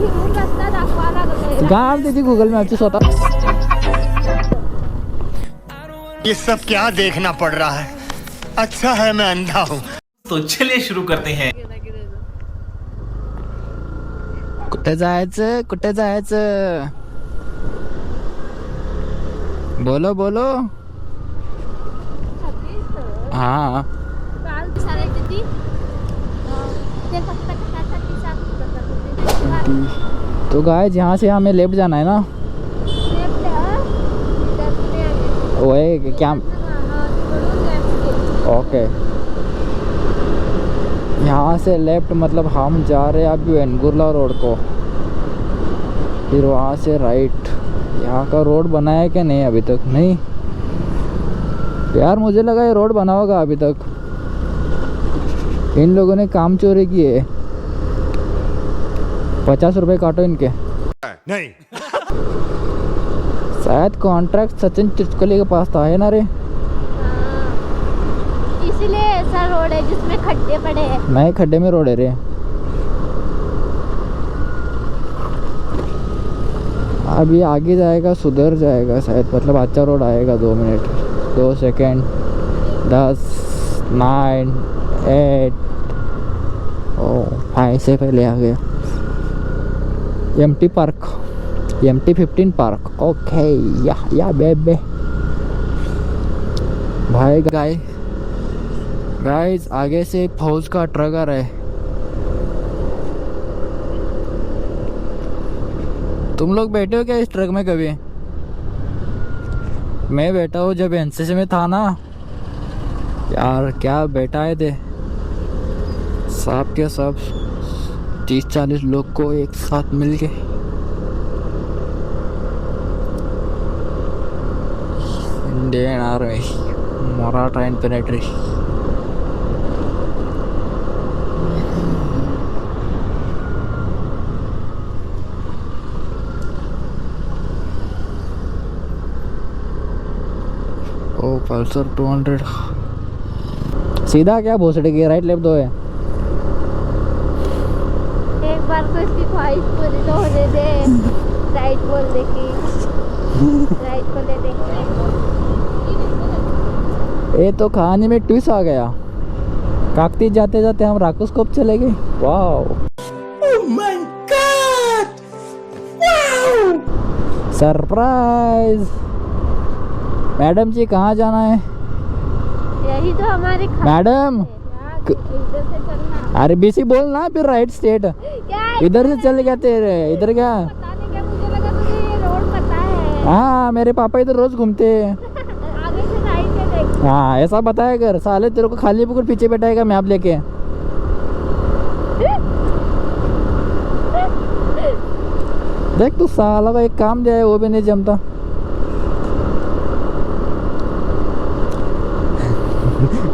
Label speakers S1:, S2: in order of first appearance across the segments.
S1: फिरून रस्ता दाखवा लागलोय.
S2: गाड त्याची गुगल मॅपची स्वतः.
S3: ये सब क्या देखना पड़ रहा है? अच्छा है मैं अंधा हूँ.
S4: तो चलिए शुरू करते हैं.
S2: कुठे जायचं कुठे जायचं बोलो बोलो. हा
S1: काल विचारायची ती ते फक्त कशासाठी सांगत होता.
S2: तो गाइस यहाँ से हमें लेफ्ट जाना है ना. वही क्या. ओके यहाँ से लेफ्ट मतलब हम जा रहे हैं अभी वेंगुर्ला रोड को. फिर वहाँ से राइट. यहाँ का रोड बना है क्या नहीं अभी तक. नहीं यार मुझे लगा ये रोड बना होगा अभी तक. इन लोगों ने काम चोरी किए. 50 रुपए काटो इनके.
S3: नहीं.
S2: शायद कॉन्ट्रैक्ट सचिन चिचकोली के पास था है ना रे.
S1: इसलिए ऐसा रोड है जिसमें खड्डे पड़े हैं.
S2: नए खड्डे में रोड है रे. अभी आगे जाएगा सुधर जाएगा शायद. मतलब अच्छा रोड आएगा. 2 मिनट 2 सेकेंड 10 9 8 5 से पहले आ गया. MT park MT 15 park. Okay या बेबे भाई. गाइस आगे से फौज का ट्रक आ रहा है. तुम लोग बैठे हो क्या इस ट्रक में कभी. मैं बैठा हूँ जब एनसीसी में था ना यार. क्या बैठाए थे सब के सब 30-40 लोग को एक साथ मिल के. Indian army Maratha infantry. Oh Pulsar 200. सीधा क्या भोसड़ी की राइट लेफ्ट 2 है.
S1: एक बार को इसकी ख्वाहिश पूरी तो होने दे. राइट बोलने की. राइट को ले दे.
S2: ये तो कहानी में ट्विस्ट आ गया. काकती जाते जाते हम राकोस्कोप चले गए. Wow surprise. मैडम जी कहाँ जाना है.
S1: यही तो हमारे
S2: मैडम
S1: इधर से चलना.
S2: अरे बीसी बोल ना फिर राइट स्टेट.
S1: क्या
S2: इधर से चल गया तेरे. इधर क्या.
S1: पता नहीं क्या. मुझे लगा तुझे ये रोड पता है.
S2: हाँ मेरे पापा इधर रोज घूमते हैं.
S1: आगे से राइट है देख.
S2: हाँ ऐसा बताया कर. साले तेरे को खाली पकड़ पीछे बैठाएगा मैप लेके. देख तू साला का एक काम दिया है वो भी नहीं जमता.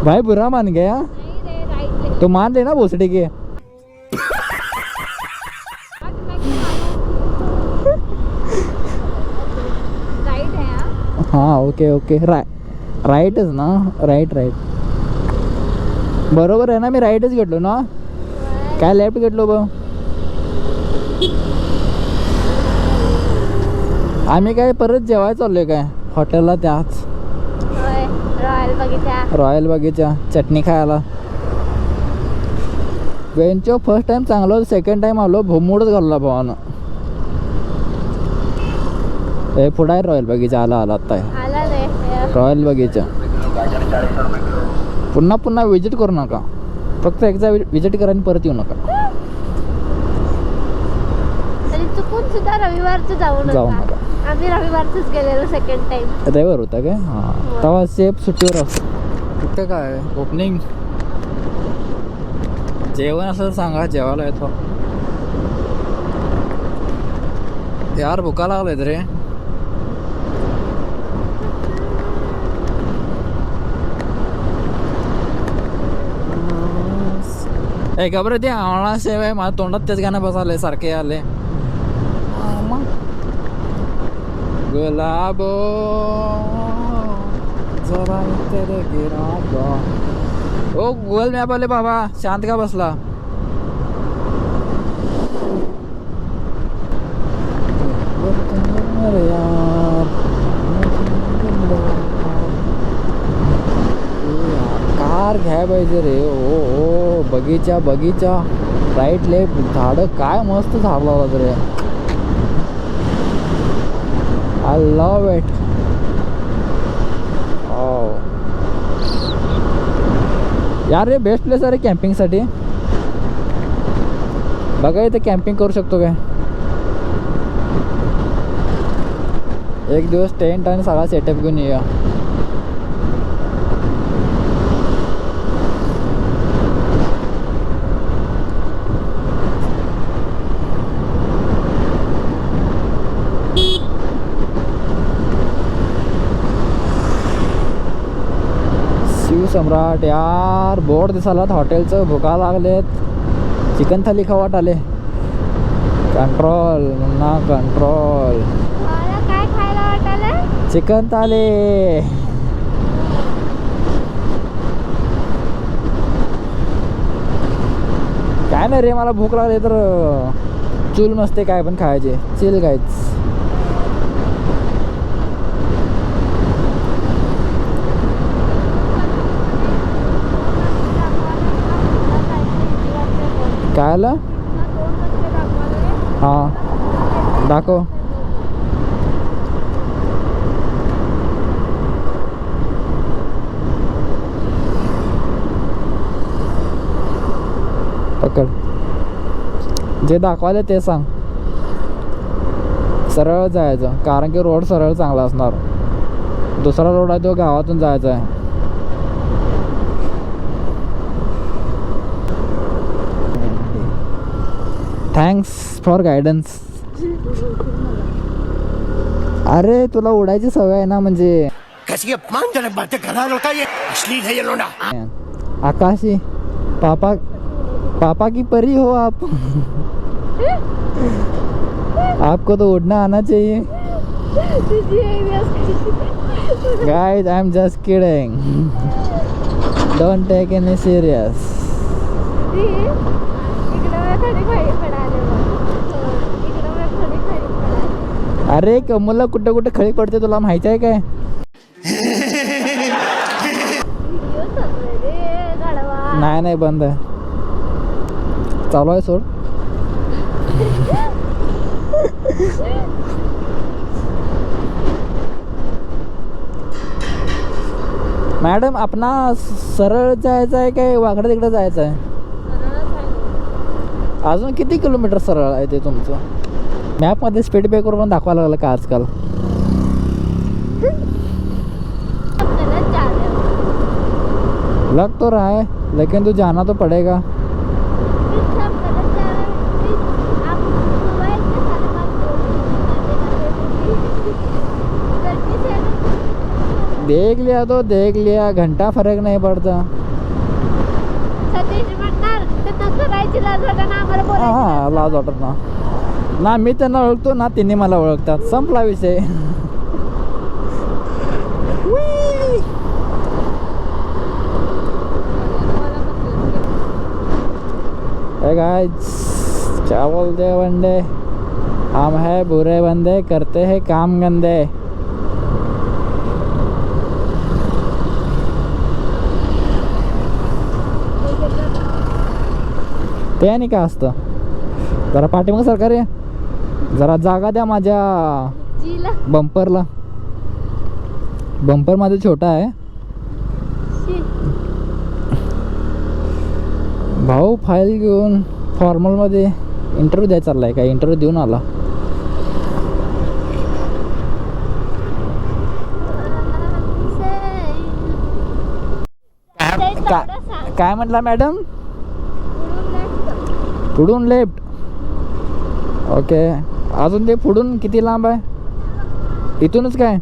S2: भाई बुरा मान गया.
S1: नहीं रे राइट ले.
S2: तो मान लेना भोसड़ी के.
S1: राइट है हाँ.
S2: हाँ ओके ओके राईटच ना. राईट बरोबर आहे ना. मी राईटच घेतलो ना. काय लेफ्ट घेतलो बा. आम्ही काय परत जेवायला चाललोय काय हॉटेलला त्याच रॉयल बगीचा चटणी खायला. वेंचो फर्स्ट टाइम चांगलं. सेकंड टाइम आलो भोमूडच घालला भावानं. हे पुढं आहे रॉयल बगीचा. आला आता आहे रॉयल बगीचा. पुन्हा विजिट करू नका. फक्त एकदा विजिट करा आणि परत येऊ नका.
S1: चुकून सुद्धा रविवारचं जाऊ नका. आम्ही रविवारच गेलेलो सेकंड टाइम.
S2: रविवार होता काय. हां तेव्हा सेफ सुट्टीवर असतो. कुठं काय ओपनिंग जेवण असं सांगा. जेवायला येतो यार. भुका लागलेत रे. ए खबर ते आवळा सेव आहे. माझ्या तोंडात तेच गाणं बसाले सारखे आले. गुलाबो जरा तेरे गिराबो. ओ गुगल मॅप आले बाबा. शांत का बसला. अरे यार कार घ्याय पाहिजे रे. ओ बगीचा बगीचा राईट लेफ्ट झाडं काय मस्त झाड लावलं रे. I love it. यार हे बेस्ट प्लेस आहे रे कॅम्पिंगसाठी. बघा इथे कॅम्पिंग करू शकतो काय. एक दिवस टेंट आणि सगळा सेटअप घेऊन येऊया. शिवसम्राट यार बोर्ड दिसालात हॉटेलचं. भुका लागलेत. चिकन थाली खावाट आले. कंट्रोल ना कंट्रोल.
S1: मला काय खायला वाटायला?
S2: चिकन थाली. काय नाही रे मला भूक लागली तर चूल नसते काय पण खायचे. चिल गायच. काय आलं? हां दाखव. पकड. जे दाखवायला ते सांग. सरळ जायचं कारण की रोड सरळ चांगला असणार. दुसरा रोड आहे तो गावातून जायचा आहे. Thanks for guidance. अरे तुला उडायची सवय आहे ना म्हणजे.
S3: कैसी अपमानजनक बातें कर रहा है लड़का, ये अश्लील है ये लोना.
S2: आकाशी पापा पापा की परी हो आप. आपको तो उड़ना आना चाहिए. Guys I am just kidding. Don't take any serious. अरे कमला कुठं कुठं खळी पडते तुला माहिती आहे काय. नाही नाही बंद आहे. चालू आहे सोड. मॅडम आपणा सरळ जायचं आहे काय वाकडं तिकडं जायचं आहे. अजून किती किलोमीटर सरळ आहे ते तुमचं. मॅपमध्ये स्पीड ब्रेकर पण दाखवायला लागलं का आजकाल. लग तो रहा है लेकिन तू जाना तो पड़ेगा. देख लिया तो देख लिया. घंटा फरक नहीं पड़ता. हाँ लाज वाटत ना. ना मी त्यांना ओळखतो ना त्यांनी मला ओळखतात. संपला विषय. Hey guys, क्या बोलते बंदे. हम है बुरे बंदे करते हैं काम गंदे. ते नाही का असतं. जरा पाठीमाग सरकार आहे. जरा जागा द्या माझ्या बंपरला. बंपर माझा छोटा आहे. भाऊ फाईल घेऊन फॉर्मलमध्ये इंटरव्ह्यू द्यायचा चाललाय का. इंटरव्ह्यू देऊन आला. काय म्हटला मॅडम. पुढून लेफ्ट. ओके अजून ते पुढून किती लांब आहे. इथूनच काय.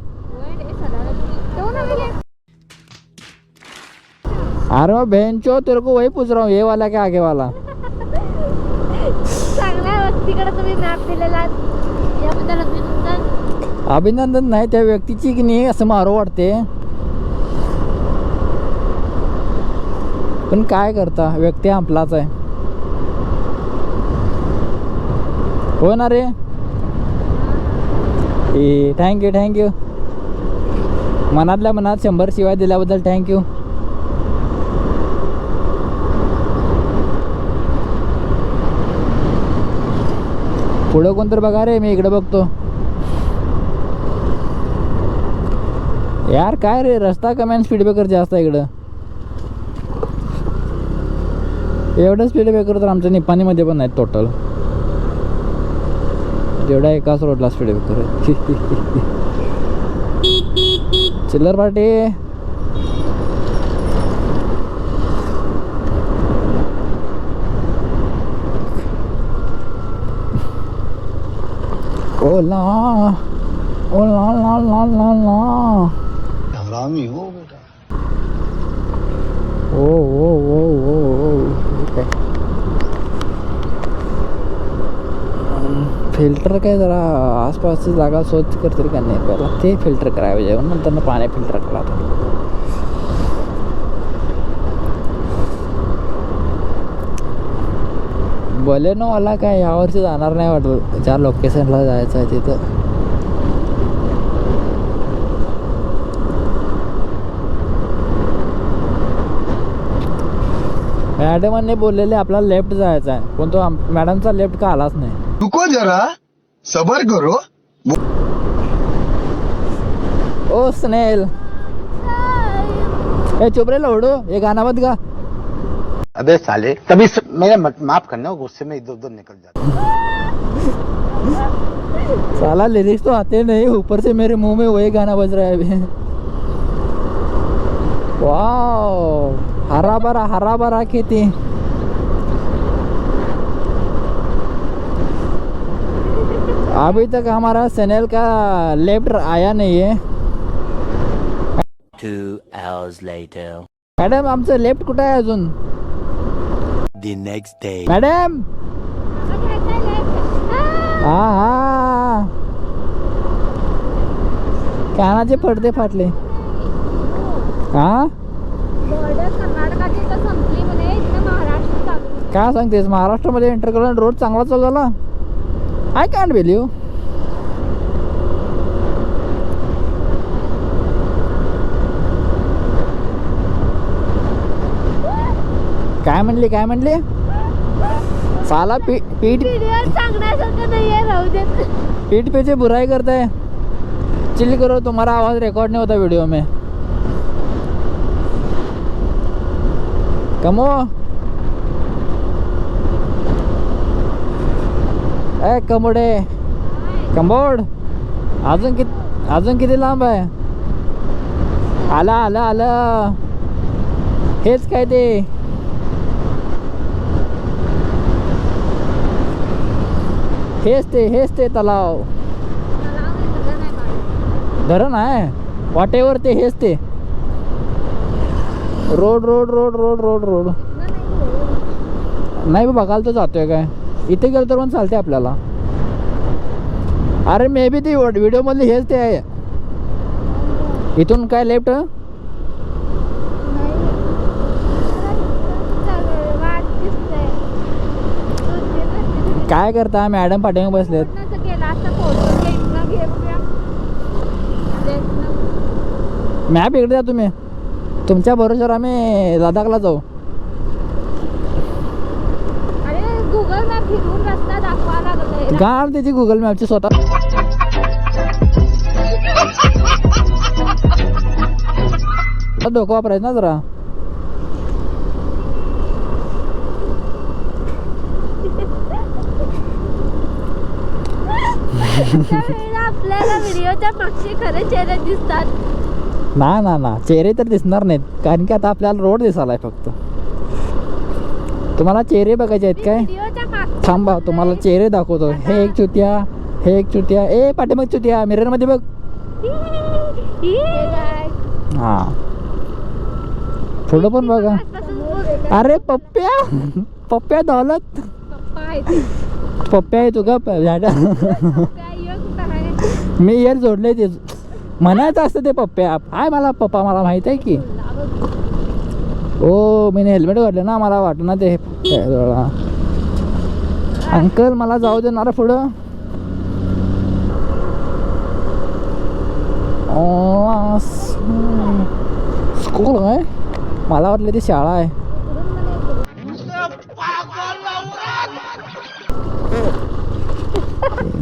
S2: अरे मैं बेंचो तेरे को वही पूछ रहा हूँ. ये वाला क्या आगे वाला. अभिनंदन नाही त्या व्यक्तीची की नाही असं मारो वाटते. पण काय करता व्यक्ती आपलाच आहे. हो ना रे. Thank you thank you. मनातल्या मनात 100 शिवाय दिल्याबद्दल थँक्यू. पुढं कोणतरी बघा रे, मी इकडे बघतो. यार काय रे, रस्ता कमी आणि स्पीड ब्रेकर जास्त आहे इकडं. एवढं स्पीड ब्रेकर तर आमच्या निपाणीमध्ये पण आहेत टोटल, जेवढा एकाच रोडला स्पीड ब्रेकर आहे. चिल्लर पार्टी. ओला ओला ला ला ला ला.
S3: हरामी हो बेटा.
S2: ओ ओ ओ ओ ओ. ठीक आहे. फिल्टर काय जरा आसपासची जागा स्वच्छ करतील का नाही, पहिला ते फिल्टर करायला पाहिजे, नंतर पाणी फिल्टर करा. बलेनोवाला काय यावर्षी जाणार नाही वाटलं, ज्या लोकेशनला जायचं आहे तिथं. मॅडमांनी बोललेले आपल्याला लेफ्ट जायचं आहे, पण तो मॅडमचा लेफ्ट का आलाच नाही.
S3: रुको जरा, सबर करो.
S2: ओ स्नेल, ए चुप रे लवडो, ये गाना मत गा.
S5: अबे साले, तभी मेरा माफ करना, गुस्से में इधर उधर निकल जाता.
S2: साला लिरिक्स तो आते नहीं, ऊपर से मेरे मुंह में वही गाना बज रहा है अभी. वाओ, हरा भरा खेती. अभी तक हमारा सनेल का लेफ्ट आया नहीं है.
S6: 2 hours later.
S2: मॅडम आमचं लेफ्ट कुठं आहे अजून?
S6: The next day.
S2: मॅडम हा हा, कानाचे पडदे फाटले. हा
S1: बॉर्डर कर्नाटकाची तर संपली म्हणे, इथं महाराष्ट्र चालू.
S2: काय सांगतेस, महाराष्ट्रामध्ये एंटर करून रोड चांगला चालू झाला. I can't believe. काय म्हणली साला पीठ
S1: व्हिडिओ सांगण्यासारखं नाहीये, राहू देत.
S2: पीठ पे बुराई करता है. चिल करो, तुम्हारा आवाज रिकॉर्ड नहीं होता वीडियो में. कमो ए कमोडे, कंबोड, अजून किती लांब आहे? आला. हेच काय ते, हेच ते तलाव. धरण आहे वाट एवर, ते हेच ते रोड नाही बघायला तर जातोय काय, इथे गेलो तर पण चालते आपल्याला. अरे मे बी ती व्हिडिओ मधली हेच ते आहे. इथून काय लेफ्ट? काय करता मॅडम पाठीमागे बसलेत. मॅप इकडे द्या तुम्ही, तुमच्या भरोश्यावर आम्ही लडाखला जाऊ.
S1: अरे गुगल मॅप फिरून रस्ता दाखवा लागलाय.
S2: गाड त्याची गुगल मॅपची स्वतः. डोकं वापरायचं ना जरा.
S1: आपल्याला व्हिडिओच्या मागचे खरे चेहरे दिसतात.
S2: ना चेहरे तर दिसणार नाहीत, कारण की आता आपल्याला रोड दिसालाय फक्त. तुम्हाला चेहरे बघायचे आहेत काय?
S1: व्हिडिओच्या मागचे
S2: थांबा, तुम्हाला चेहरे दाखवतो. हे एक चुतिया, ए पाठीमाग चुतिया, मिरर मध्ये बघ. हा पुढं पण बघा. अरे पप्प्या दौलत, पप्प्या आहे तू का झाडा. मी इयर जोडले ते, म्हणायचं असतं ते पप्प्या. हाय मला पप्पा, मला माहित आहे की. ओ मी हेल्मेट घातलं ना, मला वाटलं ना ते. अंकल मला जाऊ देणार पुढं. स्कूल आहे, मला वाटलं ती शाळा आहे.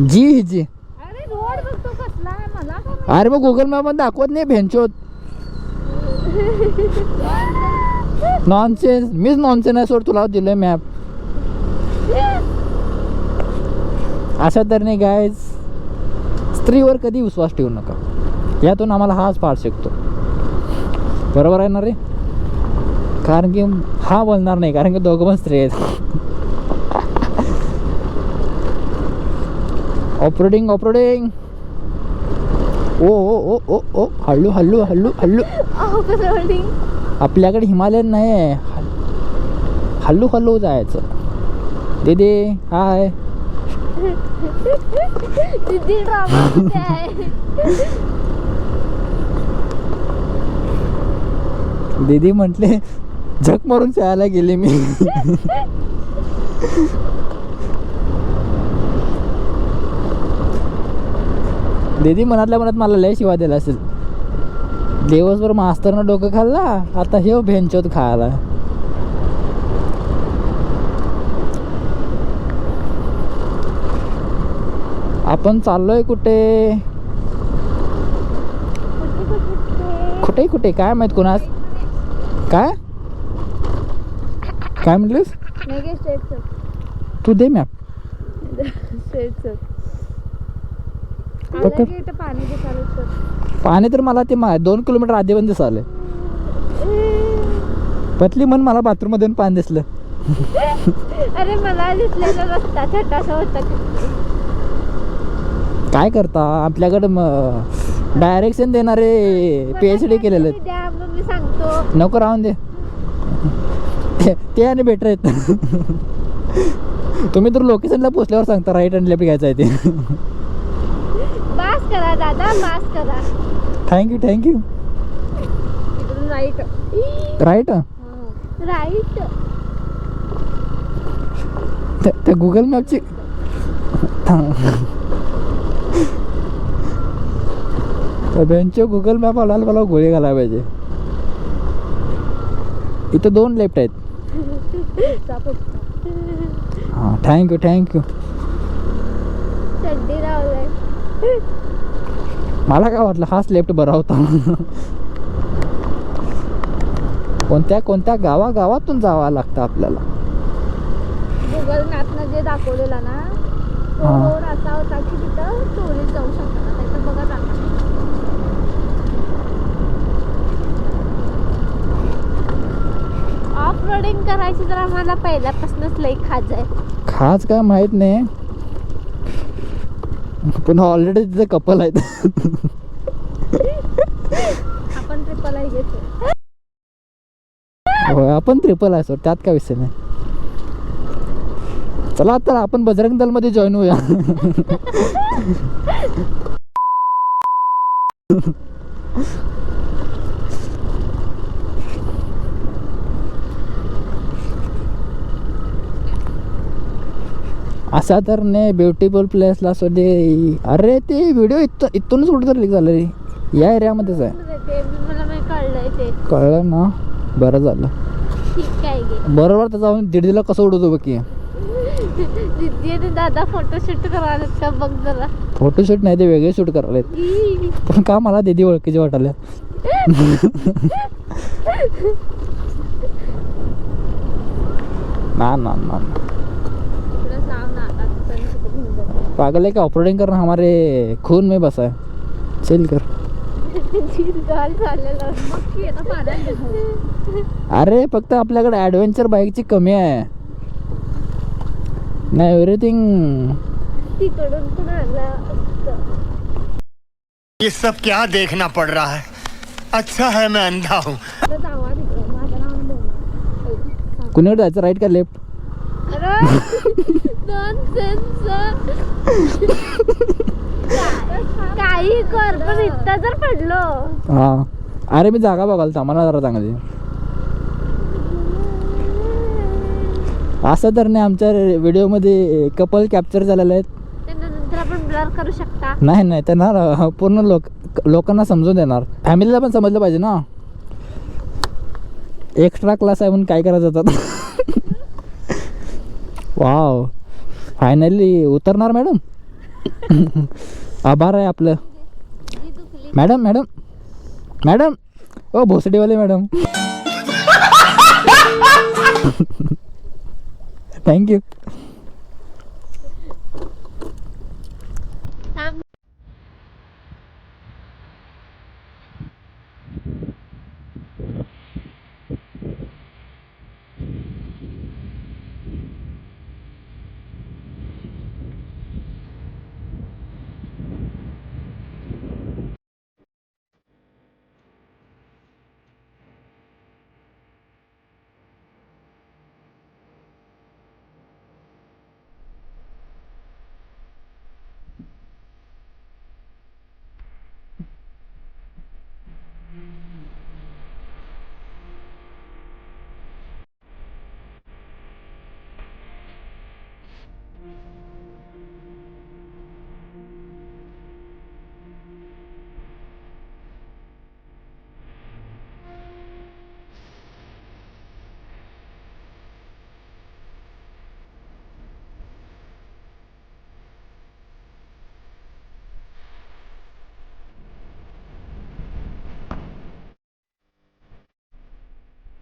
S2: जी जी.
S1: अरे रोड बघतो कसला आहे मला काय माहिती.
S2: अरे मग गुगल मॅप मध्ये दाखवत नाही भेंचोत. नॉनसेन्स. मीच नॉनसेन्स आहे सोड, तुला दिलंय मॅप. अशा तऱ्हेने गायज स्त्रीवर कधी विश्वास ठेवू नका. यातून आम्हाला हाच पाठ शिकतो. बरोबर आहे ना रे? कारण की हा बोलणार नाही, कारण की दोघं पण स्त्री आहेत. Operating operating. ओ ओ ओ ओ ओ हल्लू हल्लू हल्लू हल्लू.
S1: ऑफरोडिंग.
S2: आपल्याकडे हिमालयन नाही आहे, हल्लू हल्लू जायचं. दीदी हाय.
S1: दीदी ड्रामा आहे.
S2: दीदी म्हटले झक मारून शाळेला गेले मी. दीदी मनातल्या मनात मला लय शिवा दिला असेल. दिवसभर मास्तरनं डोकं खाल्ला, आता हे भेंचोत खायला. आपण चाललोय कुठे कुठे कुठे काय माहित कोणास. काय काय म्हटलीस?
S1: नाही स्ट्रेट
S2: तू दे मॅप.
S1: स्ट्रेट
S2: पकड.
S1: पाणी दिसायला.
S2: पाणी तर मला ते 2 किलोमीटर आधी पण दिसाले. पतली म्हण मला बाथरूम मधून पाणी दिसलं.
S1: अरे मला दिसलेला रस्ता छोटासा होता.
S2: काय करता, आपल्याकडे डायरेक्शन देणारे PhD केलेले आहेत.
S1: द्या मग मी सांगतो.
S2: नको राहून दे. ते आणि बेटर आहेत. तुम्ही तर लोकेशनला पोचल्यावर सांगता राईट आणि लेफ्ट घ्यायचं आहे ते.
S1: पास करा दादा, पास करा.
S2: Thank you thank you.
S1: इकडून राईट.
S2: राईट.
S1: राईट.
S2: त्या गुगल मॅपची बेंचो गुगल मॅप आला मला गोळी घालायला पाहिजे. इथं 2 लेफ्ट आहेत. हां थँक्यू थँक्यू.
S1: चड्डी लावलाय.
S2: मला काय वाटलं हाच लेफ्ट बरा होता. कोणत्या कोणत्या गावागावातून जावं लागतं आपल्याला.
S1: गुगल मॅपनं जे दाखवलेला ना तो
S2: हा.
S1: रोड असा होता की तिथं चोरीत जाऊ शकतात. नाहीतर बघा जाता. ऑफ रोडिंग करायची तर आम्हाला पहिल्यापासूनच लई खाज आहे.
S2: खास काय माहित नाही, पण ऑलरेडी तिथे कपल आहेत.
S1: आपण ट्रिपल आहे घेतो.
S2: होय आपण ट्रिपल आहे सर, त्यात काय विषय नाही. चला तर आपण बजरंग दल मध्ये जॉईन होऊया. असा तर नाही ब्युटिफुल प्लेसला असू दे. अरे ते व्हिडिओ इथूनच कुठं तर लीक झालं रे, या एरियामध्येच आहे.
S1: ते मला नाही कळलंय ते.
S2: कळलं ना, बरं झालं.
S1: ठीक आहे गे.
S2: बरोबर तर जाऊन दीदीला कसं उडवतो बघ की.
S1: दीदी आणि दादा फोटोशूट करायला का बघ जरा.
S2: फोटोशूट नाही ते वेगळे शूट करायला. पण का मला दीदी ओळखीचे वाटायला. ना ना ना
S1: तुला सांग ना आता तिकडे घेऊन जा.
S2: पागल है क्या, ऑपरेटिंग करना हमारे खून में बसा है. चिल कर.
S1: गाल झालेलं मग की आता पाण्यात घेऊन.
S2: अरे फक्त आपल्याकडे ॲडव्हेंचर बाईकची कमी आहे. नाही एव्हरीथिंग.
S1: तिकडून पण आला असतं.
S3: ये सब क्या देखना पड़ रहा है? अच्छा है मैं अंधा हूँ.
S1: आता जावा तिकडं. माझं नाव बोल.
S2: कुणीकडे जायचं, राईट का लेफ्ट?
S1: काही कर पण इतका जर पडलो.
S2: हां अरे मी जागा बघाल थांबा जरा चांगली. असं तर नाही, आमच्या व्हिडिओमध्ये कपल कॅप्चर झालेले आहेत.
S1: त्यानंतर आपण ब्लर करू शकता.
S2: नाही नाही त्यांना पूर्ण लोकांना समजून देणार. फॅमिलीला पण समजलं पाहिजे ना. एक्स्ट्रा क्लास आहे म्हणून काय करायचं होतं. वाव, फायनली उतरणार मॅडम. आभार आहे आपलं.
S1: ही दुखली.
S2: मॅडम मॅडम मॅडम ओ भोसडीवाले मॅडम. थँक्यू.
S1: थांब.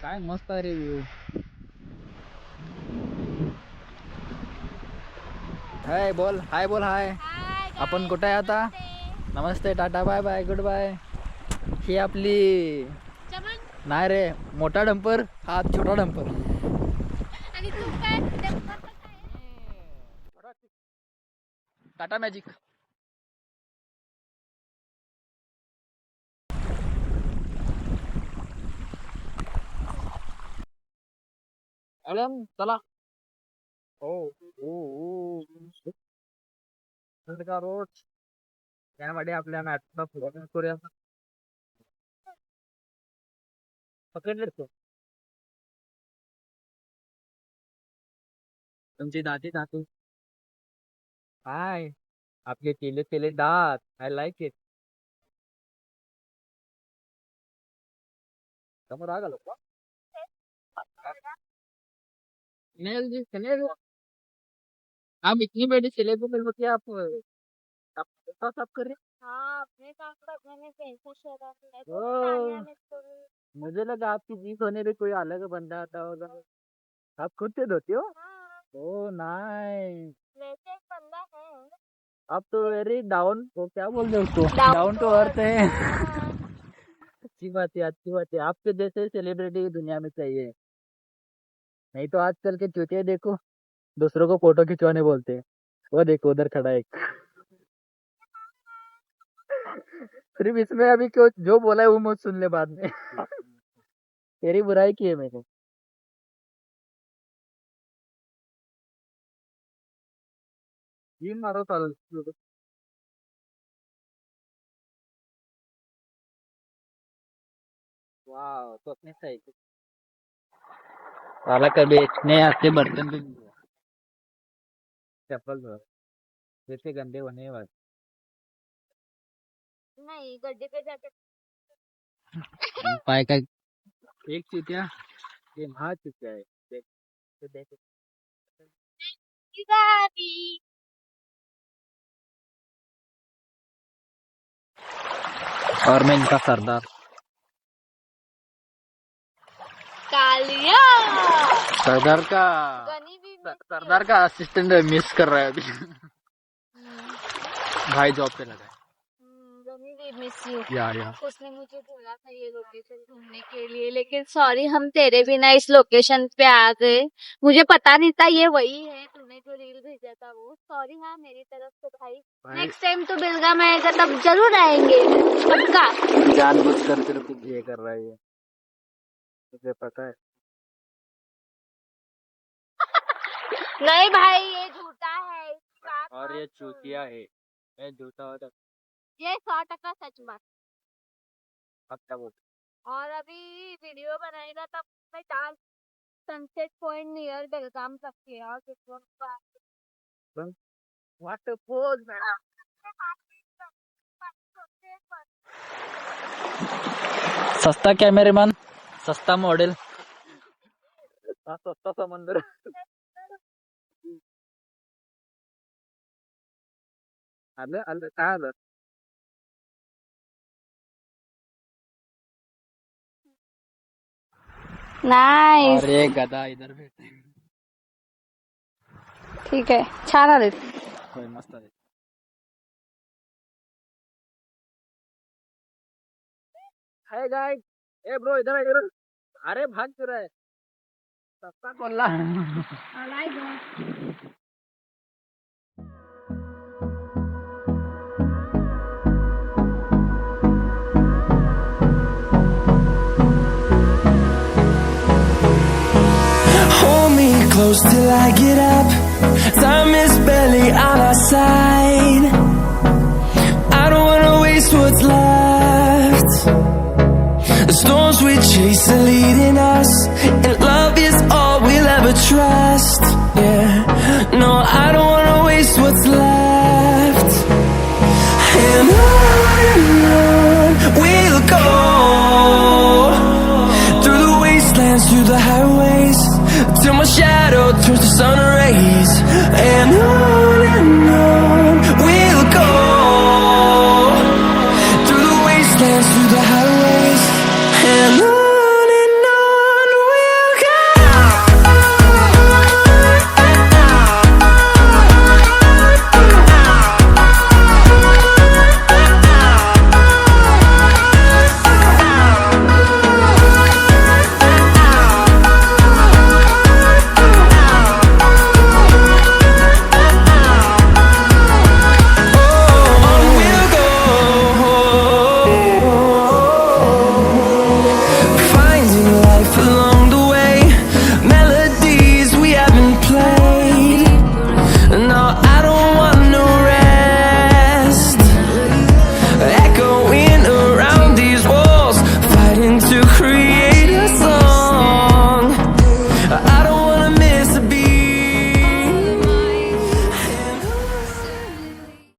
S2: काय मस्त आहे रे व्ह्यू. हाय बोल, हाय बोल, हाय. आपण कुठे आहे आता? नमस्ते, tata, bye bye, good bye. ही आपली नाही रे, मोठा डंपर, हा छोटा डंपर.
S1: आणि तू काय
S2: टाटा मॅजिक. चला. ओ ओ का रोड त्यामध्ये आपल्या मॅटचा फुटबॉल करूया. पकडले तो तुमची दाती दातू. हाय, आपले केले केले दात. I like it. समोर आग आलो का? स्नेल जी, स्नेल. आप इतनी बड़ी सेलिब्रिटी होती है, आप साफ कर रहे.
S1: हाँ, अपने काम करने में कैसा शराब है तो
S2: ओ,
S1: खाने में तो
S2: मुझे लगा आपकी जीत होने पे कोई अलग बंदा आता होगा. आप खुद से धोती हो?
S1: हाँ,
S2: ओ नाइस.
S1: वैसे एक बंदा है.
S2: आप तो वेरी डाउन, वो क्या बोलते हैं उसको,
S1: Down
S2: डाउन टू
S1: to
S2: अर्थ है.
S1: हाँ,
S2: अच्छी बात है, अच्छी बात है. आपके जैसे सेलिब्रिटी दुनिया में चाहिए. नहीं तो आजकल के चूतिया देखो, दूसरों को फोटो खिंचवाने बोलते हैं. वो देखो उधर खड़ा है एक. सिर्फ इसमें अभी क्यों जो बोला है वो मत सुन ले बाद में. तेरी बुराई की है मैंने. ये मारो चालेल. वाह, तो अपने सही. साला कभी इतने आते बर्तन भी नहीं हुआ. चप्पल धो जैसे गंदे होने वाले.
S1: नहीं गड्ढे पे जाके
S2: पाय का एक चीटिया ये नहा चुका है. देख तो देख.
S1: गाड़ी
S2: और मैं इनका सरदार.
S1: कालिया
S2: सरदार का
S1: गनी भी
S2: सरदार का असिस्टेंट मिस कर रहा है अभी. भाई जॉब पे लगा है.
S1: गनी भी मिस यू.
S2: या
S1: उसने मुझे बोला था ये लोकेशन घूमने के लिए, लेकिन सॉरी हम तेरे बिना इस लोकेशन पे आ गए. मुझे पता नहीं था ये वही है तूने जो रील भेजा था वो. सॉरी हाँ मेरी तरफ से भाई. नेक्स्ट टाइम तो बेलगाम आएगा तब जरूर आएंगे पक्का.
S2: जानबूझ कर तेरे को ये कर रहा है ये, तुझे पता है.
S1: नहीं भाई ये झूठा है.
S2: और ये चूतिया है. मैं झूठा होता
S1: ये 100% सच बात.
S2: अब क्या बोल.
S1: और अभी वीडियो बनाएगा तब मैं डाल सनसेट पॉइंट नियर बेलगाम तक के और
S2: वाटरफॉल सस्ता कॅमेरामॅन, सस्ता मॉडेल, सस्ता समंदर. आलं आलं काय आलं?
S1: नाईस.
S2: अरे गदा इधर भेट.
S1: ठीक आहे, छान आले.
S2: होय मस्त आहे. हाय गाइस, ए ब्रो इधर इधर. अरे भाग क्यों रहा है? सस्ता कोल्ला.
S7: Hold me close till I get up. Time is barely on our side. I don't wanna waste what's left. The storms we chase are leading us, and love is all we'll ever trust. Yeah, no, I don't wanna waste what's left. And on we'll go, through the wastelands, through the highways, till my shadow turns to sun rays. And on we'll go, through the wastelands, through the highways.